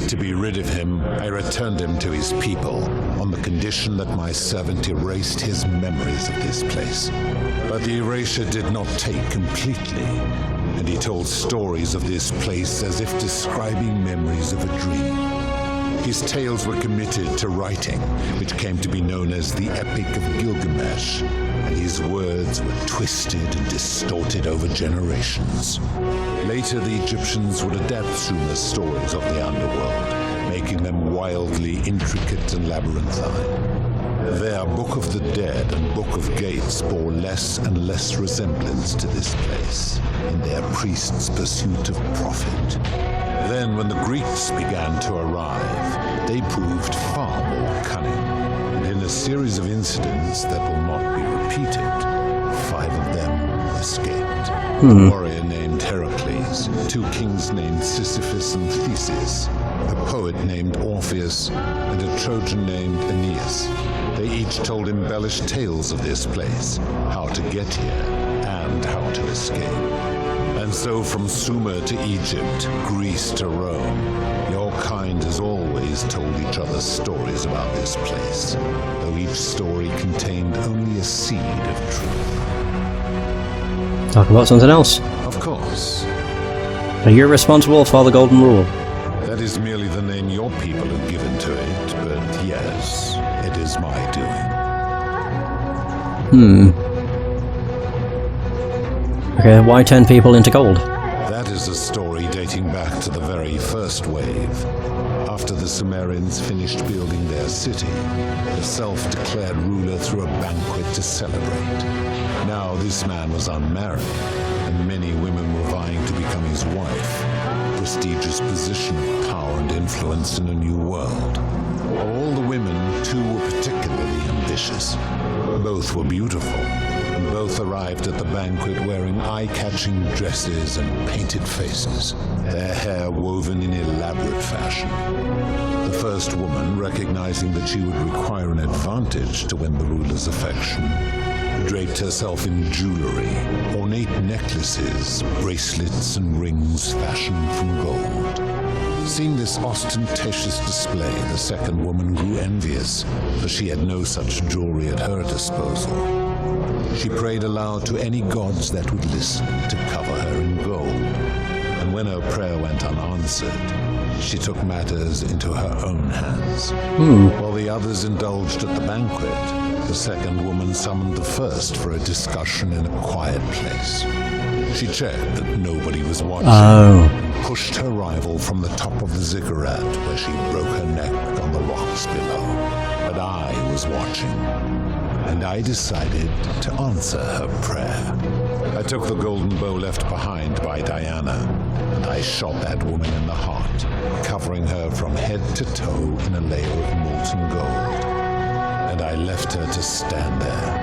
To be rid of him, I returned him to his people, on the condition that my servant erased his memories of this place. But the erasure did not take completely, and he told stories of this place as if describing memories of a dream. His tales were committed to writing, which came to be known as the Epic of Gilgamesh, and his words were twisted and distorted over generations. Later, the Egyptians would adapt Sumer's stories of the underworld, making them wildly intricate and labyrinthine. Their Book of the Dead and Book of Gates bore less and less resemblance to this place in their priests' pursuit of profit. Then, when the Greeks began to arrive, they proved far more cunning, and in a series of incidents that will not be repeated, 5 of them escaped. A warrior named Heracles, 2 kings named Sisyphus and Theseus, a poet named Orpheus, and a Trojan named Aeneas. They each told embellished tales of this place, how to get here, and how to escape. And so from Sumer to Egypt, Greece to Rome, your kind has always told each other stories about this place, though each story contained only a seed of truth. Talk about something else. Of course. Are you responsible for the Golden Rule? That is merely the name your people have given to it, but yes, it is my doing. Okay, why turn people into gold? That is a story dating back to the very first wave. After the Sumerians finished building their city, the self-declared ruler threw a banquet to celebrate. Now this man was unmarried, and many women were vying to become his wife, a prestigious position of power and influence in a new world. Of all the women, 2 were particularly ambitious. Both were beautiful, and both arrived at the banquet wearing eye-catching dresses and painted faces, their hair woven in elaborate fashion. The first woman, recognizing that she would require an advantage to win the ruler's affection, draped herself in jewelry, ornate necklaces, bracelets, and rings fashioned from gold. Seeing this ostentatious display, the second woman grew envious, for she had no such jewelry at her disposal. She prayed aloud to any gods that would listen to cover her in gold, and when her prayer went unanswered, she took matters into her own hands. While the others indulged at the banquet, the second woman summoned the first for a discussion in a quiet place. She checked that nobody was watching, and pushed her rival from the top of the ziggurat, where she broke her neck on the rocks below. But I was watching, and I decided to answer her prayer. I took the golden bow left behind by Diana, and I shot that woman in the heart, covering her from head to toe in a layer of molten gold. And I left her to stand there,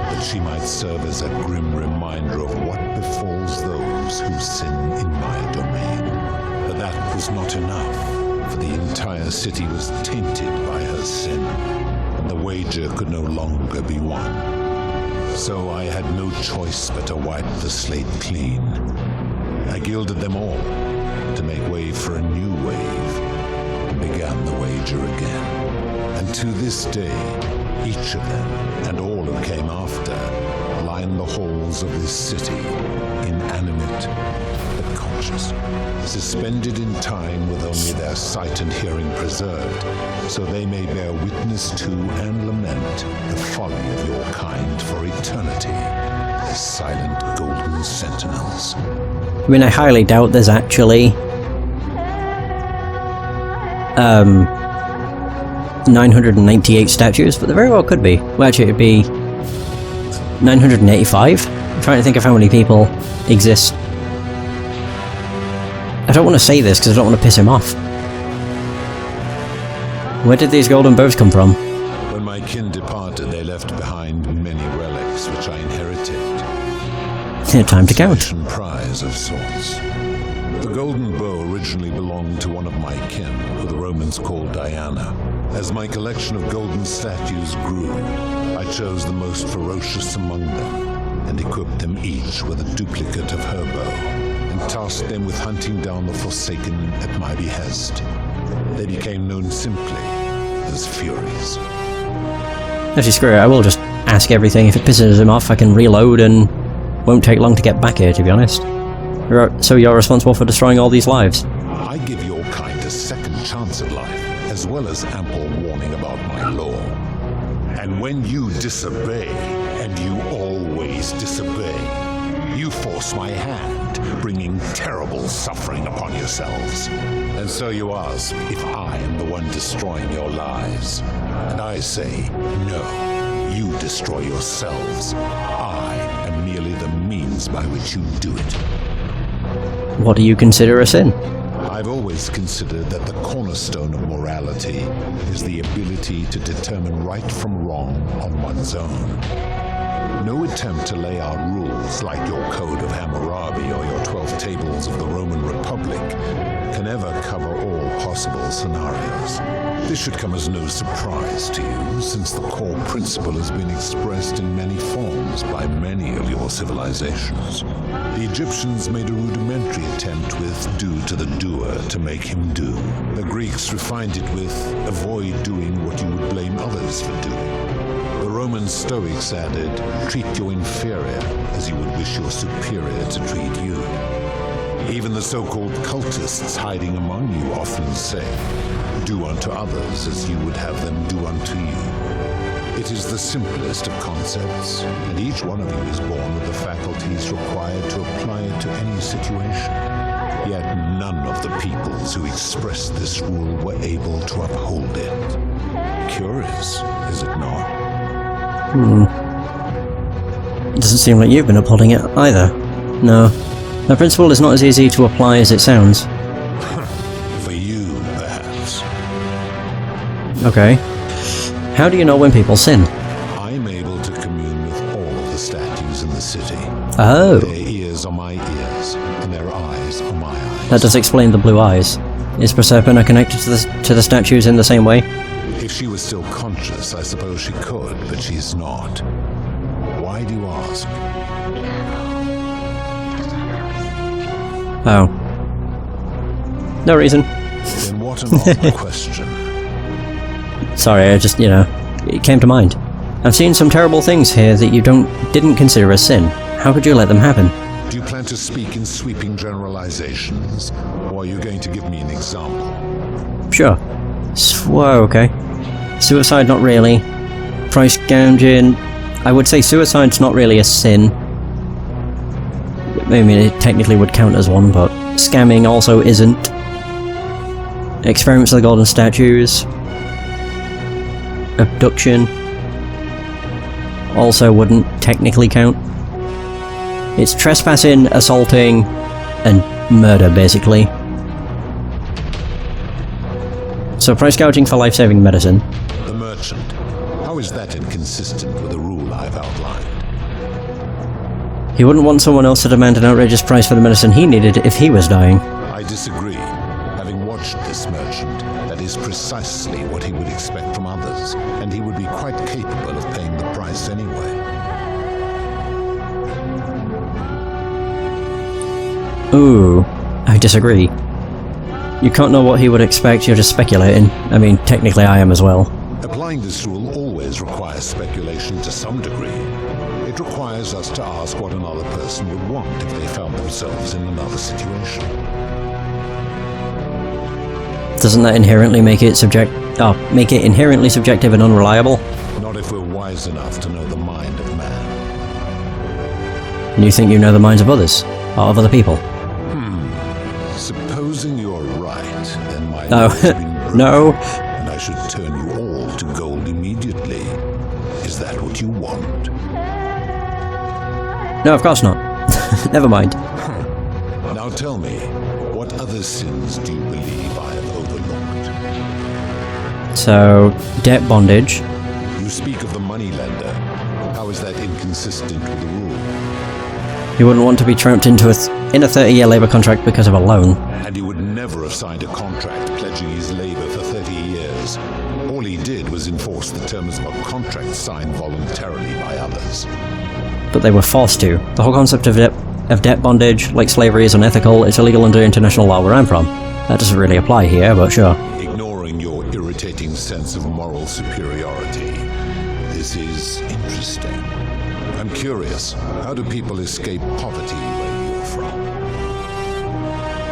that she might serve as a grim reminder of what befalls those who sin in my domain. But that was not enough, for the entire city was tainted by her sin, and the wager could no longer be won. So I had no choice but to wipe the slate clean. I gilded them all to make way for a new wave, and began the wager again. And to this day, each of them, and all who came after, line the halls of this city, inanimate but conscious, suspended in time with only their sight and hearing preserved, so they may bear witness to and lament the folly of your kind for eternity, the silent golden sentinels. I mean, I highly doubt there's actually 998 statues, but there very well could be. Well, actually, it'd be 985? I'm trying to think of how many people exist. I don't want to say this because I don't want to piss him off. Where did these golden bows come from? When my kin departed, they left behind many relics which I inherited. Time to count. A prize of sorts. The golden bow originally belonged to one of my kin, who the Romans called Diana. As my collection of golden statues grew, I chose the most ferocious among them, and equipped them each with a duplicate of her bow, and tasked them with hunting down the Forsaken at my behest. They became known simply as Furies. Actually, screw it, I will just ask everything. If it pisses him off, I can reload and won't take long to get back here, to be honest. So you're responsible for destroying all these lives? I give your kind a second chance at life, as well as ample warning about my law. And when you disobey, and you always disobey, you force my hand, bringing terrible suffering upon yourselves. And so you ask if I am the one destroying your lives. And I say, no, you destroy yourselves. I am merely the means by which you do it. What do you consider a sin? I've always considered that the cornerstone of morality is the ability to determine right from wrong on one's own. No attempt to lay out rules like your Code of Hammurabi or your 12 Tables of the Roman Republic can ever cover all possible scenarios. This should come as no surprise to you, since the core principle has been expressed in many forms by many of your civilizations. The Egyptians made a rudimentary attempt with do to the doer to make him do. The Greeks refined it with avoid doing what you would blame others for doing. The Roman Stoics added, treat your inferior as you would wish your superior to treat you. Even the so-called cultists hiding among you often say, do unto others as you would have them do unto you. It is the simplest of concepts, and each one of you is born with the faculties required to apply it to any situation. Yet none of the peoples who expressed this rule were able to uphold it. Curious, is it not? It doesn't seem like you've been upholding it either. No. The principle is not as easy to apply as it sounds. For you, perhaps. Okay. How do you know when people sin? I'm able to commune with all of the statues in the city. Oh. Their ears are my ears, and their eyes are my eyes. That does explain the blue eyes. Is Proserpina connected to the statues in the same way? If she was still conscious, I suppose she could, but she's not. Why do you ask? Oh. No reason. Then what an odd question. Sorry, I just, it came to mind. I've seen some terrible things here that you didn't consider a sin. How could you let them happen? Do you plan to speak in sweeping generalizations, or are you going to give me an example? Sure. Whoa, okay. Suicide, not really. Price gouging, I would say suicide's not really a sin. I mean, it technically would count as one, but scamming also isn't. Experiments of the golden statues. Abduction also wouldn't technically count. It's trespassing, assaulting, and murder, basically. So price gouging for life-saving medicine. The merchant. How is that inconsistent with the rule I've outlined? He wouldn't want someone else to demand an outrageous price for the medicine he needed if he was dying. I disagree. Having watched this merchant, that is precisely what he would expect from others, and he would be quite capable of paying the price anyway. Ooh, I disagree. You can't know what he would expect, you're just speculating. I mean, technically I am as well. Applying this rule always requires speculation to some degree. It requires us to ask what another person would want if they found themselves in another situation. Doesn't that inherently make it inherently subjective and unreliable? Not if we're wise enough to know the mind of man. And you think you know the minds of others? Or of other people? Supposing you're right, then my No. laws have been broken, No. and I should turn you all to gold immediately. Is that what you want? No, of course not. Never mind. Now tell me, what other sins do you believe I have overlooked? So, debt bondage. You speak of the moneylender. How is that inconsistent with the rule? You wouldn't want to be trapped in a 30-year labour contract because of a loan. And he would never have signed a contract pledging his labour for 30 years. All he did was enforce the terms of a contract signed voluntarily by others. But they were forced to. The whole concept of debt bondage, like slavery, is unethical. It's illegal under international law where I'm from. That doesn't really apply here, but sure. Ignoring your irritating sense of moral superiority, this is interesting. I'm curious, how do people escape poverty where you're from?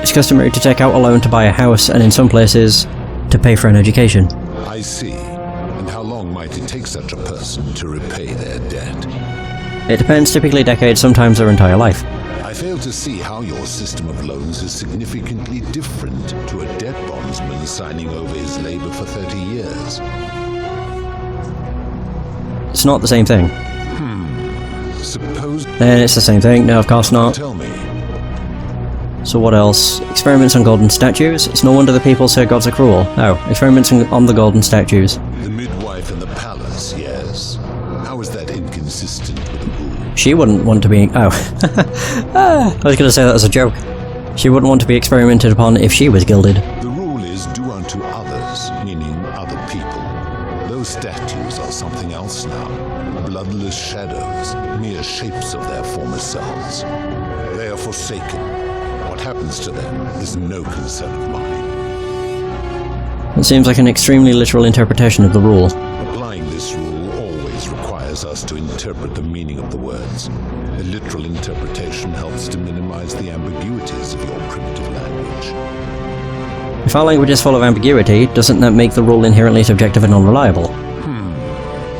It's customary to take out a loan to buy a house, and in some places, to pay for an education. I see. And how long might it take such a person to repay their debt? It depends, typically decades, sometimes their entire life. I fail to see how your system of loans is significantly different to a debt bondsman signing over his labor for 30 years. It's not the same thing. Suppose... Then it's the same thing. No, of course not. Tell me. So what else? Experiments on golden statues? It's no wonder the people say gods are cruel. Oh, experiments on the golden statues. The midwife in the palace, yes. How is that inconsistent with the rule? She wouldn't want to be... Oh. I was going to say that as a joke. She wouldn't want to be experimented upon if she was gilded. The rule is do unto others, meaning other people. Those statues are something else now. Bloodless shadows, mere shapes of their former selves. They are forsaken. What happens to them is no concern of mine. It seems like an extremely literal interpretation of the rule. Applying this rule always requires us to interpret the meaning of the words. A literal interpretation helps to minimize the ambiguities of your primitive language. If our language is full of ambiguity, doesn't that make the rule inherently subjective and unreliable?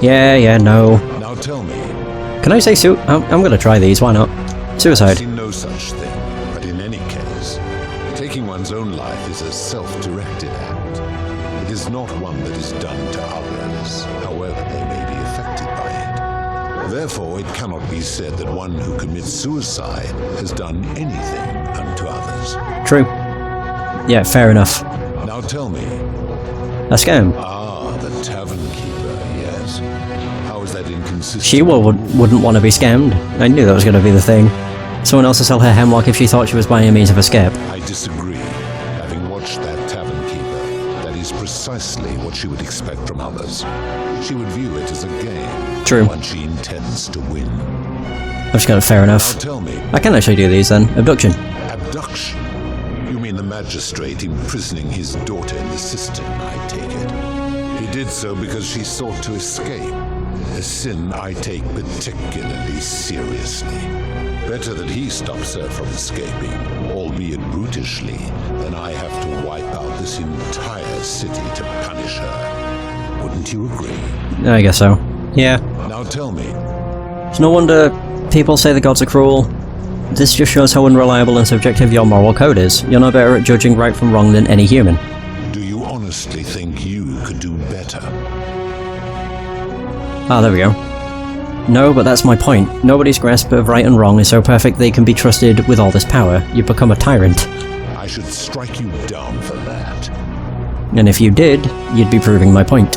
Yeah, no. Now tell me. Can I say I'm gonna try these, why not? Suicide. I see no such thing, but in any case, taking one's own life is a self-directed act. It is not one that is done to others, however they may be affected by it. Therefore, it cannot be said that one who commits suicide has done anything unto others. True. Yeah, fair enough. Now tell me. A scam. Ah, the tavern keeper, yes. How is that inconsistent? She wouldn't want to be scammed. I knew that was going to be the thing. Someone else to sell her hemlock if she thought she was buying a means of escape. I disagree. Having watched that tavern keeper, that is precisely what she would expect from others. She would view it as a game. True. One she intends to win. I've just got it, fair enough. Now tell me. I can actually do these then. Abduction. Abduction? You mean the magistrate imprisoning his daughter in the cistern, I take it. He did so because she sought to escape. A sin I take particularly seriously. Better that he stops her from escaping, albeit brutishly, than I have to wipe out this entire city to punish her. Wouldn't you agree? I guess so. Yeah. Now tell me. It's no wonder people say the gods are cruel. This just shows how unreliable and subjective your moral code is. You're no better at judging right from wrong than any human. Do you honestly think you could do better? Ah, there we go. No, but that's my point. Nobody's grasp of right and wrong is so perfect they can be trusted with all this power. You become a tyrant. I should strike you down for that. And if you did, you'd be proving my point.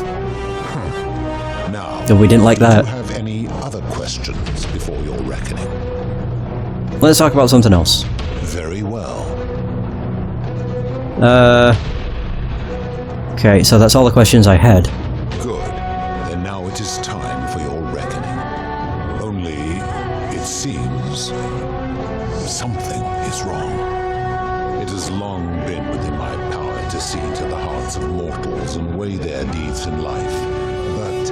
Now, Though we didn't like that. do you have any other questions before your reckoning? Let's talk about something else. Very well. Okay, so that's all the questions I had. Good. Then now it is time for your reckoning. Only, it seems, something is wrong. It has long been within my power to see into the hearts of mortals and weigh their deeds in life. But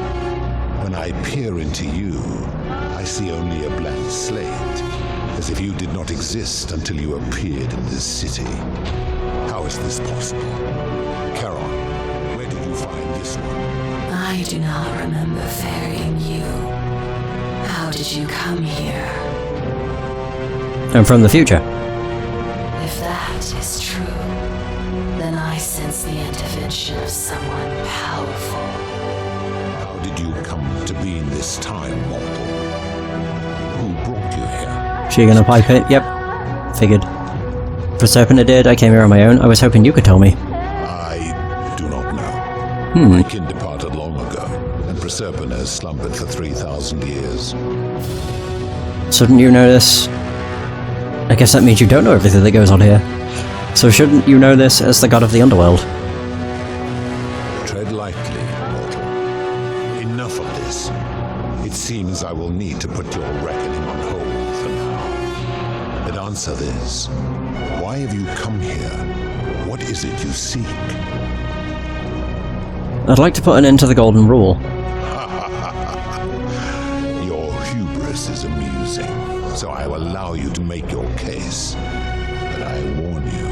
when I peer into you, I see only a blank slate, as if you did not exist until you appeared in this city. How is this possible? Charon, where did you find this one? I do not remember ferrying you. How did you come here? I'm from the future. If that is true, then I sense the intervention of someone powerful. How did you come to be in this time, mortal? Who brought you here? She gonna pipe it? Yep. Figured. Proserpina did. I came here on my own. I was hoping you could tell me. I do not know. My kin departed long ago, and Proserpina has slumbered for 3,000 years. Shouldn't you know this? I guess that means you don't know everything that goes on here. So shouldn't you know this as the god of the underworld? Tread lightly, mortal. Enough of this. It seems I will need to put your reckoning on hold for now. But answer this. Why have you come here? What is it you seek? I'd like to put an end to the golden rule. Your hubris is amusing, so I will allow you to make your case. But I warn you,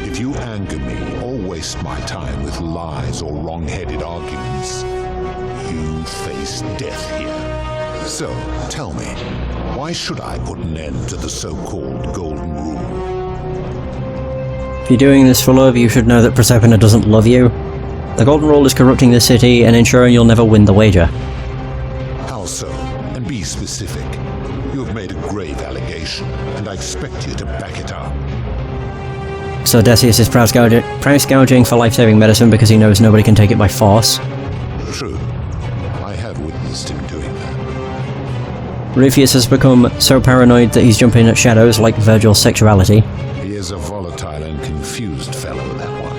if you anger me or waste my time with lies or wrong-headed arguments, you face death here. So, tell me, why should I put an end to the so-called golden rule? If you're doing this for love, you should know that Proserpina doesn't love you. The golden rule is corrupting the city and ensuring you'll never win the wager. How so? And be specific. You have made a grave allegation, and I expect you to back it up. So Decius is price gouging for life-saving medicine because he knows nobody can take it by force. True. I have witnessed him doing that. Rufus has become so paranoid that he's jumping at shadows like Virgil's sexuality. He is a volatile and confused fellow, that one.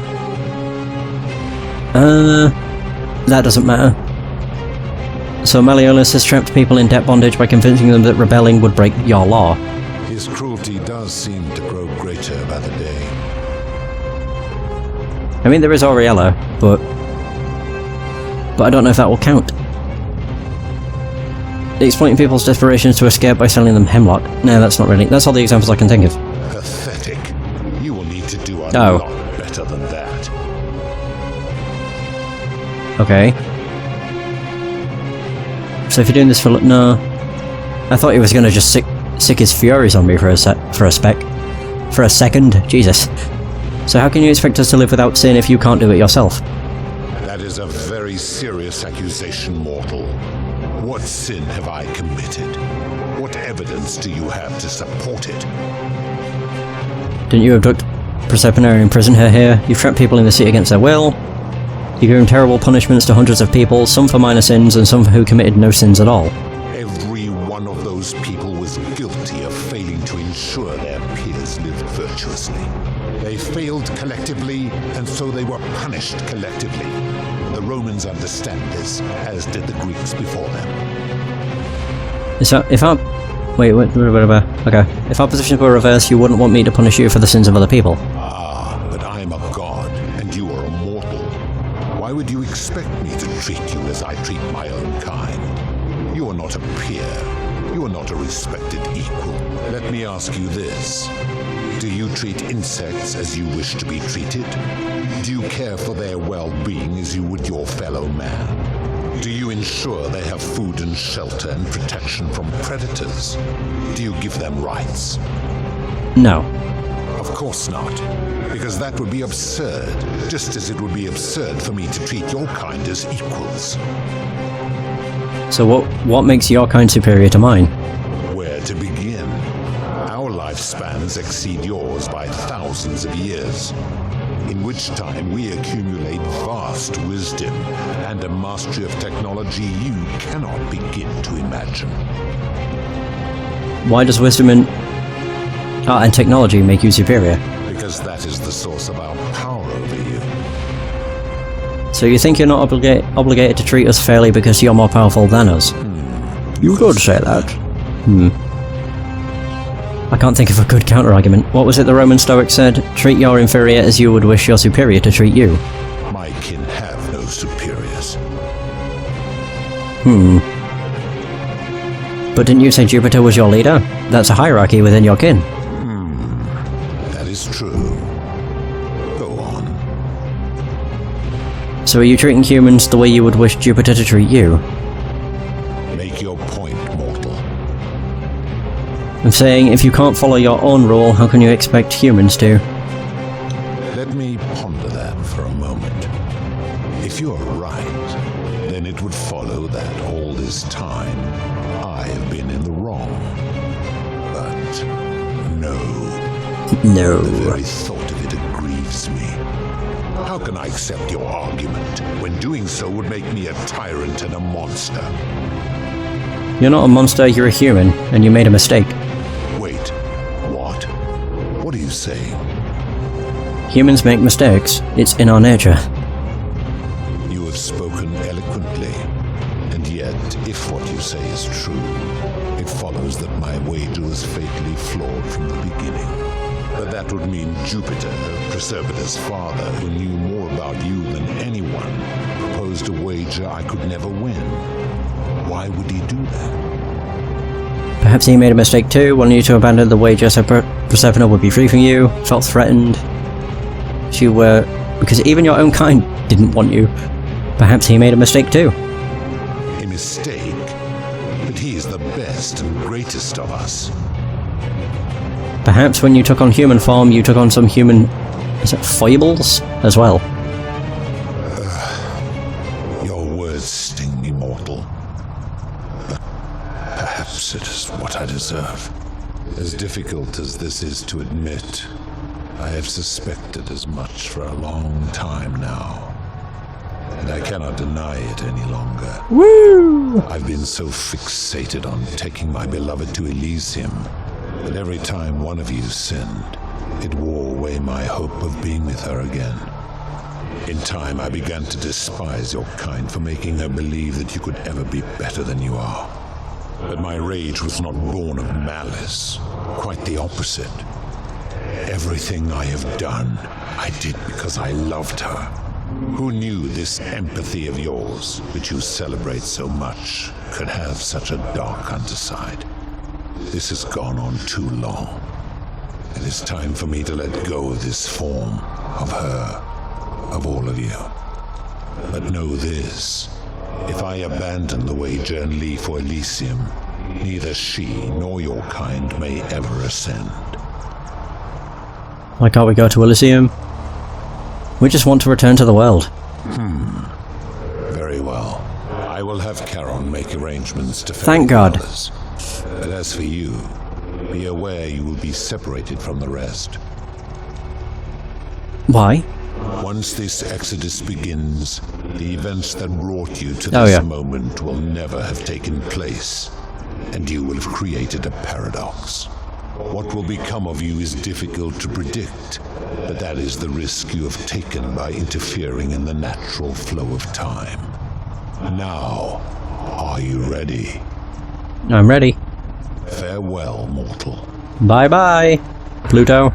That doesn't matter. So Malleolus has trapped people in debt bondage by convincing them that rebelling would break your law. His cruelty does seem to grow greater by the day. I mean, there is Auriella, but I don't know if that will count. Exploiting people's desperations to escape by selling them hemlock. No, that's not really. That's all the examples I can think of. Pathetic. You will need to do a Oh. lot better than that. Okay. So if you're doing this for no, I thought he was gonna just sick his furies on me for a second. Jesus. So how can you expect us to live without sin if you can't do it yourself? That is a very serious accusation, mortal. What sin have I committed? What evidence do you have to support it? Didn't you abduct Proserpina and imprison her here? You've trapped people in the city against their will. You've given terrible punishments to hundreds of people, some for minor sins and some who committed no sins at all. Every one of those people was guilty of failing to ensure their peers lived virtuously. They failed collectively, and so they were punished collectively. The Romans understand this, as did the Greeks before them. So if our... Wait, okay. If our positions were reversed, you wouldn't want me to punish you for the sins of other people. Ah, but I am a god, and you are a mortal. Why would you expect me to treat you as I treat my own kind? You are not a peer. You are not a respected equal. Let me ask you this. Do you treat insects as you wish to be treated? Do you care for their well-being as you would your fellow man? Do you ensure they have food and shelter and protection from predators? Do you give them rights? No. Of course not, because that would be absurd, just as it would be absurd for me to treat your kind as equals. So what makes your kind superior to mine? Where to begin? Our lifespans exceed yours by thousands of years, in which time we accumulate vast wisdom and a mastery of technology you cannot begin to imagine. Why does wisdom and technology make you superior? Because that is the source of our power over you. So you think you're not obligated to treat us fairly because you're more powerful than us? You could say that. I can't think of a good counter-argument. What was it the Roman Stoics said? Treat your inferior as you would wish your superior to treat you. My kin have no superiors. But didn't you say Jupiter was your leader? That's a hierarchy within your kin. That is true. Go on. So are you treating humans the way you would wish Jupiter to treat you? Make your point, mortal. I'm saying if you can't follow your own rule, how can you expect humans to? Let me ponder that for a moment. If you are right, then it would follow that all this time I have been in the wrong. But no. No. The very thought of it grieves me. How can I accept your argument when doing so would make me a tyrant and a monster? You're not a monster, you're a human, and you made a mistake. Wait, what? What are you saying? Humans make mistakes. It's in our nature. You have spoken eloquently, and yet, if what you say is true, it follows that my wager was fatally flawed from the beginning. But that would mean Jupiter, Proserpina's father, who knew more about you than anyone, proposed a wager I could never win. Why would he do that? Perhaps he made a mistake too, wanting you to abandon the wager so Proserpina would be free from you, felt threatened. Because even your own kind didn't want you. Perhaps he made a mistake too. A mistake? But he is the best and greatest of us. Perhaps when you took on human form, you took on some human... is it foibles? As well. Your words sting me, mortal. But perhaps it is what I deserve. As difficult as this is to admit, I have suspected as much for a long time now. And I cannot deny it any longer. Woo! I've been so fixated on taking my beloved to Elysium that every time one of you sinned, it wore away my hope of being with her again. In time, I began to despise your kind for making her believe that you could ever be better than you are. But my rage was not born of malice, quite the opposite. Everything I have done, I did because I loved her. Who knew this empathy of yours, which you celebrate so much, could have such a dark underside? This has gone on too long. It is time for me to let go of this form, of her, of all of you. But know this, if I abandon the wager and leave for Elysium, neither she nor your kind may ever ascend. Why can't we go to Elysium? We just want to return to the world. Very well. I will have Charon make arrangements to Thank ferry God. the others. But as for you, be aware you will be separated from the rest. Why? Once this exodus begins, the events that brought you to Oh, this yeah. moment will never have taken place, and you will have created a paradox. What will become of you is difficult to predict, but that is the risk you have taken by interfering in the natural flow of time. Now, are you ready? I'm ready. Farewell, mortal. Bye-bye, Pluto.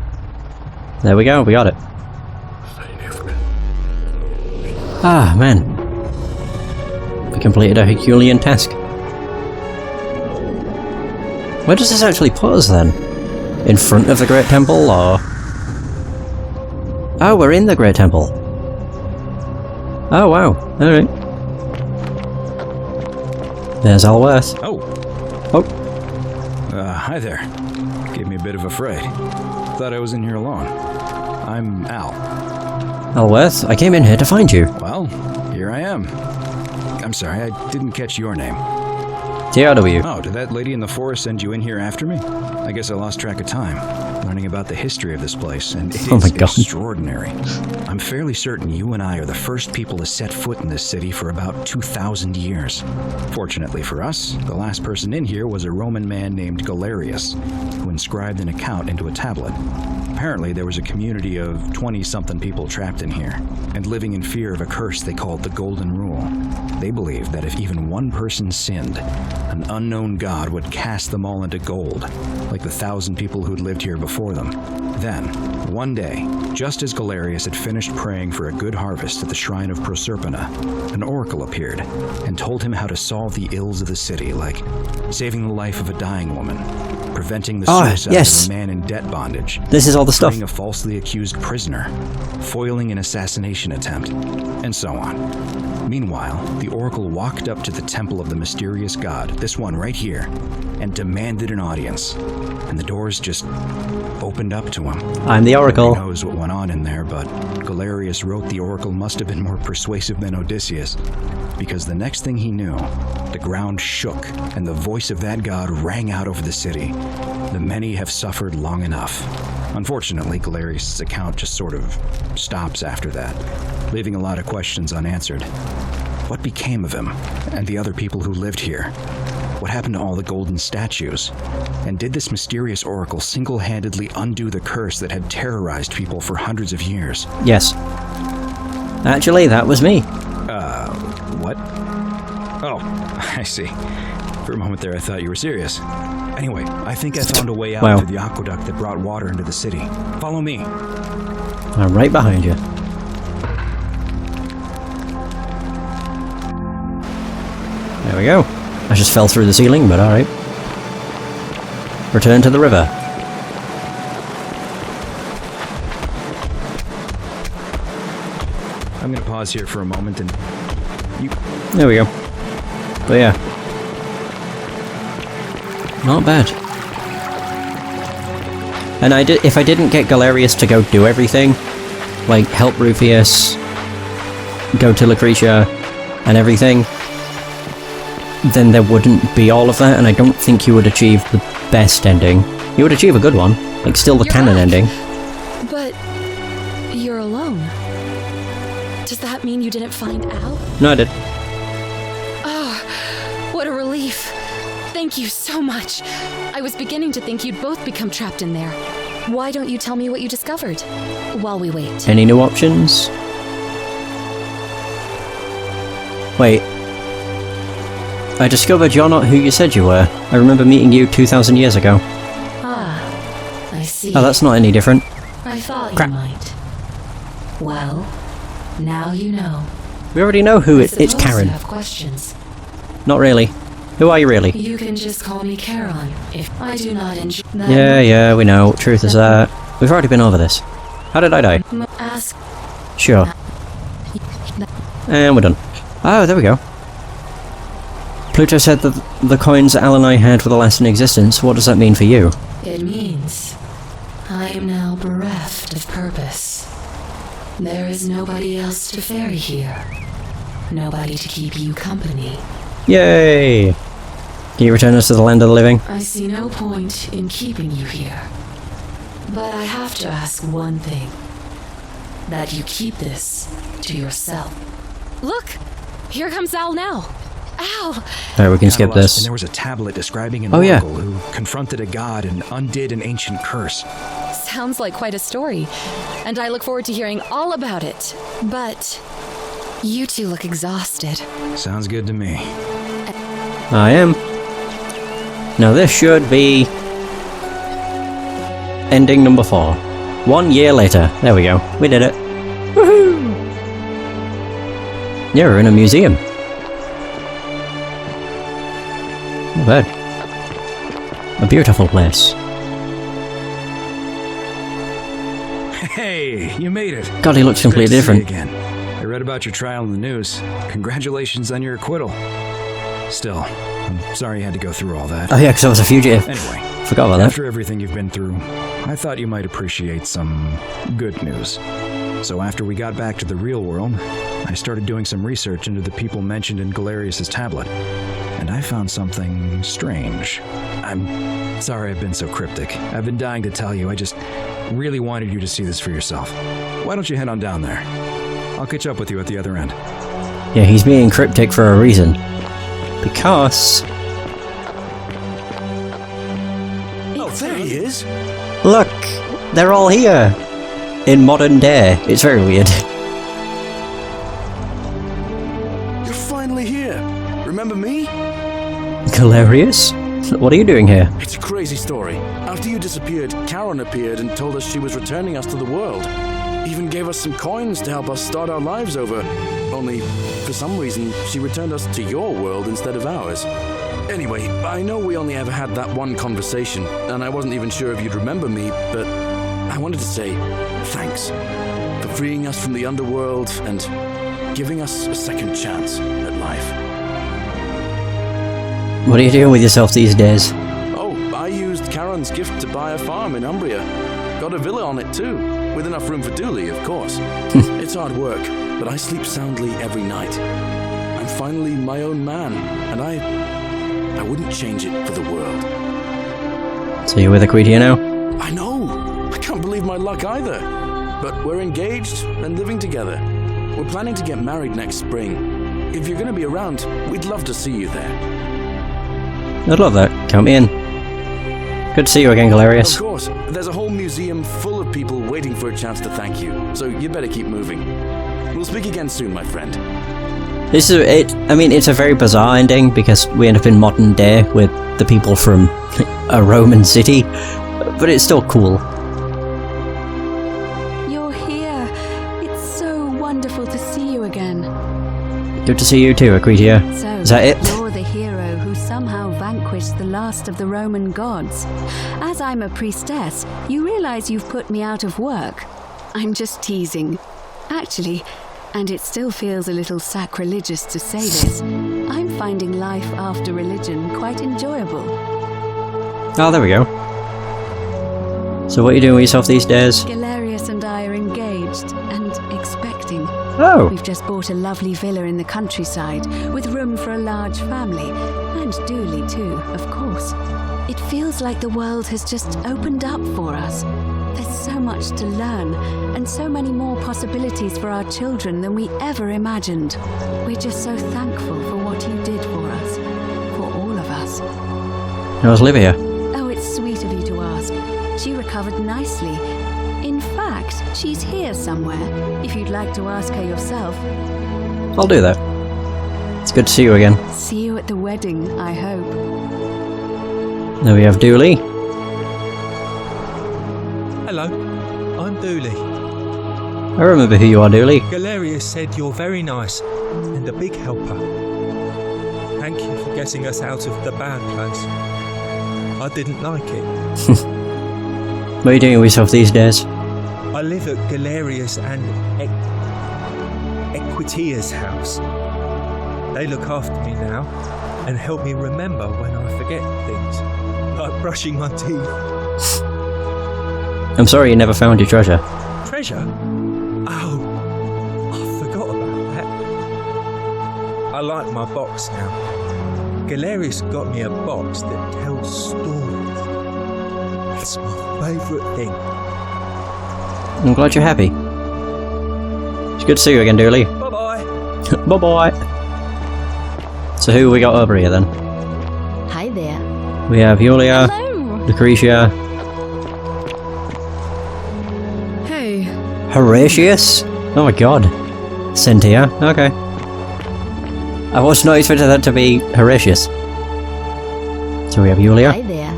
There we go, we got it. Ah, man. We completed a Herculean task. Where does this actually put us then? In front of the Great Temple, or...? Oh, we're in the Great Temple. Oh, wow. Alright. There's Alworth. Oh, Oh, hi there. Gave me a bit of a fright. Thought I was in here alone. I'm Al. Alworth, I came in here to find you. Well, here I am. I'm sorry, I didn't catch your name. TRW. Oh, did that lady in the forest send you in here after me? I guess I lost track of time, learning about the history of this place, and it Oh is my God. extraordinary. I'm fairly certain you and I are the first people to set foot in this city for about 2,000 years. Fortunately for us, the last person in here was a Roman man named Galerius, who inscribed an account into a tablet. Apparently, there was a community of 20-something people trapped in here, and living in fear of a curse they called the Golden Rule. They believed that if even one person sinned, an unknown god would cast them all into gold, like the 1,000 people who'd lived here before them. Then, one day, just as Galerius had finished praying for a good harvest at the shrine of Proserpina, an oracle appeared and told him how to solve the ills of the city, like saving the life of a dying woman, preventing the suicide yes. of a man in debt bondage, This is all the stuff. freeing a falsely accused prisoner, foiling an assassination attempt, and so on. Meanwhile, the oracle walked up to the temple of the mysterious god, this one right here, and demanded an audience. And the doors just opened up to him. I'm the Oracle. Who knows what went on in there, but Galerius wrote the oracle must have been more persuasive than Odysseus, because the next thing he knew, the ground shook, and the voice of that god rang out over the city. The many have suffered long enough. Unfortunately, Galerius' account just sort of stops after that, leaving a lot of questions unanswered. What became of him, and the other people who lived here? What happened to all the golden statues? And did this mysterious oracle single-handedly undo the curse that had terrorized people for hundreds of years? Yes. Actually, that was me. What? Oh, I see. For a moment there, I thought you were serious. Anyway, I think I found a way out Wow. through the aqueduct that brought water into the city. Follow me. I'm right behind you. There we go. I just fell through the ceiling, but alright. Return to the river. I'm gonna pause here for a moment and... There we go. But yeah. Not bad. And if I didn't get Galerius to go do everything, like help Rufius, go to Lucretia, and everything, then there wouldn't be all of that, and I don't think you would achieve the best ending. You would achieve a good one, like still the canon ending. But you're alone. Does that mean you didn't find out? No, I did. Oh, what a relief. Thank you so much. I was beginning to think you'd both become trapped in there. Why don't you tell me what you discovered while we wait? Any new options? Wait. I discovered you're not who you said you were. I remember meeting you 2,000 years ago. Ah, I see. Oh, that's not any different. I thought Crap. you might. Well, now you know. We already know who it's Suppose Karen. you have questions. Not really. Who are you really? You can just call me Charon if I do not enjoy. Yeah, we know. Truth is that. We've already been over this. How did I die? Ask. Sure. And we're done. Oh, there we go. Pluto said that the coins Al and I had were the last in existence. What does that mean for you? It means I am now bereft of purpose. There is nobody else to ferry here. Nobody to keep you company. Yay! Can you return us to the land of the living? I see no point in keeping you here. But I have to ask one thing. That you keep this to yourself. Look! Here comes Al now! Al! Alright, we can skip And this. there was a tablet describing an Oh, yeah. oracle who confronted a god and undid an ancient curse. Sounds like quite a story, and I look forward to hearing all about it. But you two look exhausted. Sounds good to me. I am. Now this should be... ending number 4. 1 year later. There we go. We did it. Woohoo! Yeah, we're in a museum. Not bad. A beautiful place. Hey, you made it. God, he looks completely Great to see you different. again. I read about your trial in the news. Congratulations on your acquittal. Still, I'm sorry you had to go through all that. Oh yeah, because I was a fugitive. Anyway, Forgot about that. after everything you've been through, I thought you might appreciate some good news. So after we got back to the real world, I started doing some research into the people mentioned in Galerius' tablet. And I found something strange. I'm sorry I've been so cryptic. I've been dying to tell you. I just really wanted you to see this for yourself. Why don't you head on down there? I'll catch up with you at the other end. Yeah, he's being cryptic for a reason. Because... Oh, there he is. look! They're all here! In modern day. It's very weird. You're finally here. Remember me? Galerius? What are you doing here? It's a crazy story. After you disappeared, Charon appeared and told us she was returning us to the world. Even gave us some coins to help us start our lives over. Only, for some reason, she returned us to your world instead of ours. Anyway, I know we only ever had that one conversation, and I wasn't even sure if you'd remember me, but I wanted to say thanks for freeing us from the underworld and giving us a second chance at life. What are you doing with yourself these days? Oh, I used Charon's gift to buy a farm in Umbria. Got a villa on it too, with enough room for Dooley, of course. It's hard work, but I sleep soundly every night. I'm finally my own man, and I wouldn't change it for the world. So you're with Aquitia now? I know! I can't believe my luck either. But we're engaged and living together. We're planning to get married next spring. If you're going to be around, we'd love to see you there. I'd love that. Count me in. Good to see you again, Galerius. Of course, there's a whole museum full of people waiting for a chance to thank you, so you better keep moving. We'll speak again soon, my friend. This is it. I mean, it's a very bizarre ending because we end up in modern day with the people from a Roman city, but it's still cool. You're here. Good to see you too, Lucretia. So, Is that it? you're the hero who somehow vanquished the last of the Roman gods. As I'm a priestess, you realize you've put me out of work. I'm just teasing. Actually, and it still feels a little sacrilegious to say this, I'm finding life after religion quite enjoyable. Oh, there we go. So what are you doing with yourself these days? Galerius and I are engaged and expecting. Oh, We've just bought a lovely villa in the countryside with room for a large family, and Dooley too, of course. It feels like the world has just opened up for us. There's so much to learn, and so many more possibilities for our children than we ever imagined. We're just so thankful for what you did for us, for all of us. how's Livia? Oh, it's sweet of you to ask. She recovered nicely. In fact, she's here somewhere, if you'd like to ask her yourself. I'll do that. It's good to see you again. See you at the wedding, I hope. Then we have Dooley. Hello, I'm Dooley. I remember who you are, Dooley. Galerius said you're very nice and a big helper. Thank you for getting us out of the bad place. I didn't like it. What are you doing with yourself these days? I live at Galerius and Equitia's house. They look after me now and help me remember when I forget things, like brushing my teeth. I'm sorry you never found your treasure. Treasure? Oh, I forgot about that. I like my box now. Galerius got me a box that tells stories. It's my favourite thing. I'm glad you're happy. It's good to see you again, Dooley. Bye-bye. Bye-bye. So who we got over here then? Hi there. We have Yulia, Hello! Lucretia, Hey. Horatius? Oh my god. Cynthia, okay. I was not expecting that to be Horatius. So we have Yulia. Hi there.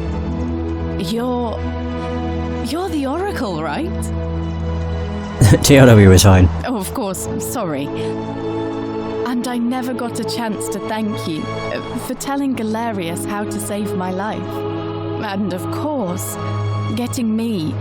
You're the Oracle, right? TRW is fine. Oh, of course, sorry. And I never got a chance to thank you for telling Galerius how to save my life. And of course, getting me,